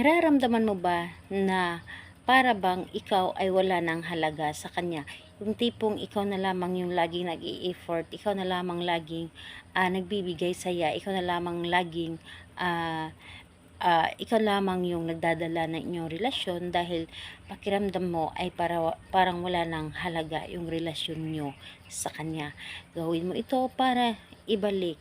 Nararamdaman mo ba na para bang ikaw ay wala ng halaga sa kanya? Yung tipong ikaw na lamang yung laging nag-i-effort, ikaw na lamang laging nagbibigay saya, ikaw na lamang laging ah, ikaw lamang yung nagdadala ng inyong relasyon dahil pakiramdam mo ay parang wala ng halaga yung relasyon nyo sa kanya. Gawin mo ito para ibalik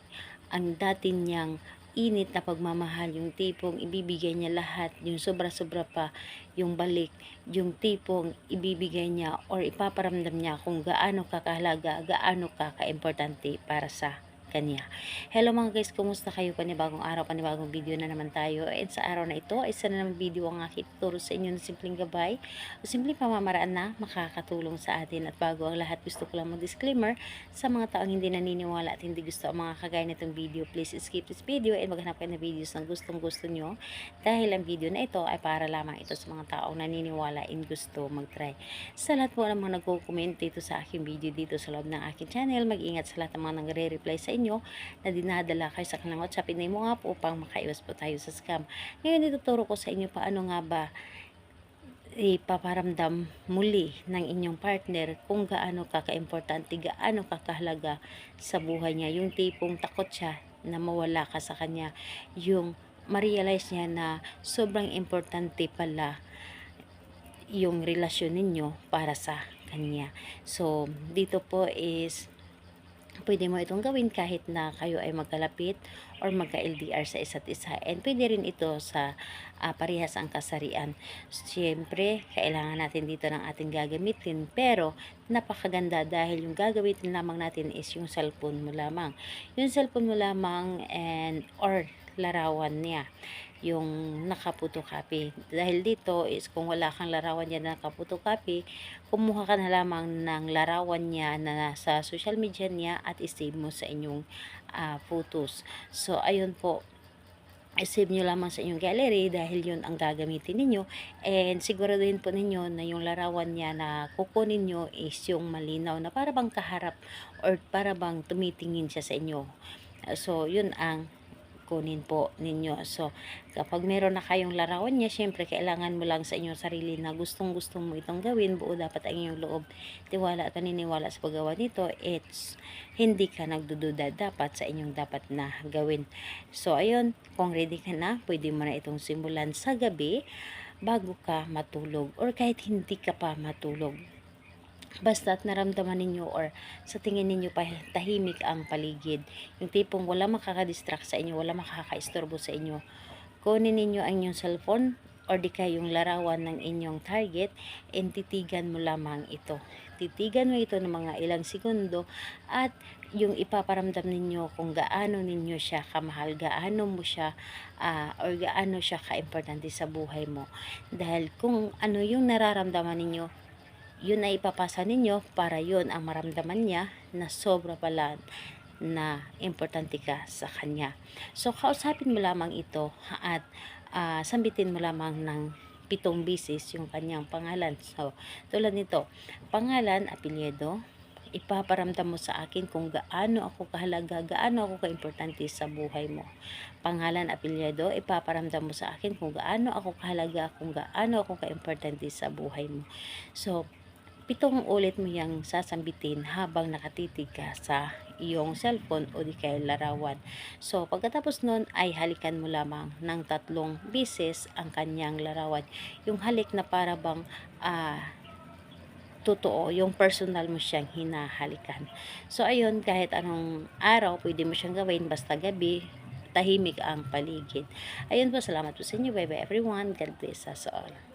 ang dati niyang init na pagmamahal, yung tipong ibibigay niya lahat, yung sobra-sobra pa, yung balik, yung tipong ibibigay niya or ipaparamdam niya kung gaano ka kahalaga, gaano ka kaimportante para sa kanya. Hello mga guys, kumusta kayo? Panibagong araw, panibagong video na naman tayo. And sa araw na ito, isa na naman video ang aking tuturo sa inyo ng simpleng gabay o simpleng pamamaraan na makakatulong sa atin. At bago ang lahat, gusto ko lang mag-disclaimer sa mga taong hindi naniniwala at hindi gusto ang mga kagaya nitong video. Please skip this video and maghanap kayo ng videos na gustong gusto nyo dahil ang video na ito ay para lamang ito sa mga taong naniniwala and gusto mag-try. Sa lahat po ng mga nagko-comment dito sa aking video dito sa loob ng aking channel, mag-ingat sa lahat ng mga nagre-reply sa inyo na dinadala kayo sa kanilang WhatsApp. Pinay mo nga po upang makaiwas po tayo sa scam. Ngayon ituturo ko sa inyo paano nga ba ipaparamdam muli ng inyong partner kung gaano ka kaimportante, gaano ka kahalaga sa buhay niya. Yung tipong takot siya na mawala ka sa kanya. Yung ma-realize niya na sobrang importante pala yung relasyon ninyo para sa kanya. So, dito po is pwede mo itong gawin kahit na kayo ay magkalapit or magka-LDR sa isa't isa. And pwede rin ito sa parehas ang kasarian. Siyempre, kailangan natin dito ng ating gagamitin. Pero, napakaganda dahil yung gagamitin lamang natin is yung cellphone mo lamang. Yung cellphone mo lamang or larawan niya yung nakapotocopy. Dahil dito is kung wala kang larawan niya na nakapotocopy, kumuha ka na lamang ng larawan niya na nasa social media niya at isave mo sa inyong photos. So, ayun po, i-save nyo lamang sa inyong gallery dahil yun ang gagamitin ninyo. And siguraduhin po ninyo na yung larawan niya na kukunin nyo is yung malinaw na para bang kaharap or para bang tumitingin siya sa inyo. So, yun ang kunin po ninyo. So, kapag meron na kayong larawan niya, syempre, kailangan mo lang sa inyong sarili na gustong-gusto mo itong gawin. Buo dapat ang inyong loob, tiwala at naniniwala sa paggawa nito. It's hindi ka nagdududa dapat sa inyong dapat na gawin. So, ayun, kung ready ka na, pwede mo na itong simulan sa gabi bago ka matulog or kahit hindi ka pa matulog. Basta't naramdaman ninyo or sa tingin ninyo pa tahimik ang paligid, yung tipong wala makakadistract sa inyo, wala makakaistorbo sa inyo, kunin ninyo ang inyong cellphone or di kaya yung larawan ng inyong target and titigan mo lamang ito. Titigan mo ito ng mga ilang segundo at yung ipaparamdam ninyo kung gaano ninyo siya kamahal, gaano mo siya or gaano siya kaimportante sa buhay mo. Dahil kung ano yung nararamdaman ninyo, yun ay ipapasa ninyo para yun ang maramdaman niya na sobra pala na importante ka sa kanya. So, kausapin mo lamang ito at sambitin mo lamang ng 7 bisis yung kanyang pangalan. So, tulad nito, pangalan, apelyido, ipaparamdam mo sa akin kung gaano ako kahalaga, gaano ako kaimportante sa buhay mo. Pangalan, apelyido, ipaparamdam mo sa akin kung gaano ako kahalaga, kung gaano ako kaimportante sa buhay mo. So, 7 ulit mo yang sasambitin habang nakatitig ka sa iyong cellphone o di kaya larawan. So, pagkatapos nun ay halikan mo lamang ng 3 beses ang kanyang larawan. Yung halik na para bang totoo, yung personal mo siyang hinahalikan. So, ayun, kahit anong araw, pwede mo siyang gawin, basta gabi, tahimik ang paligid. Ayun po, salamat po sa inyo. Bye bye everyone. God bless us all.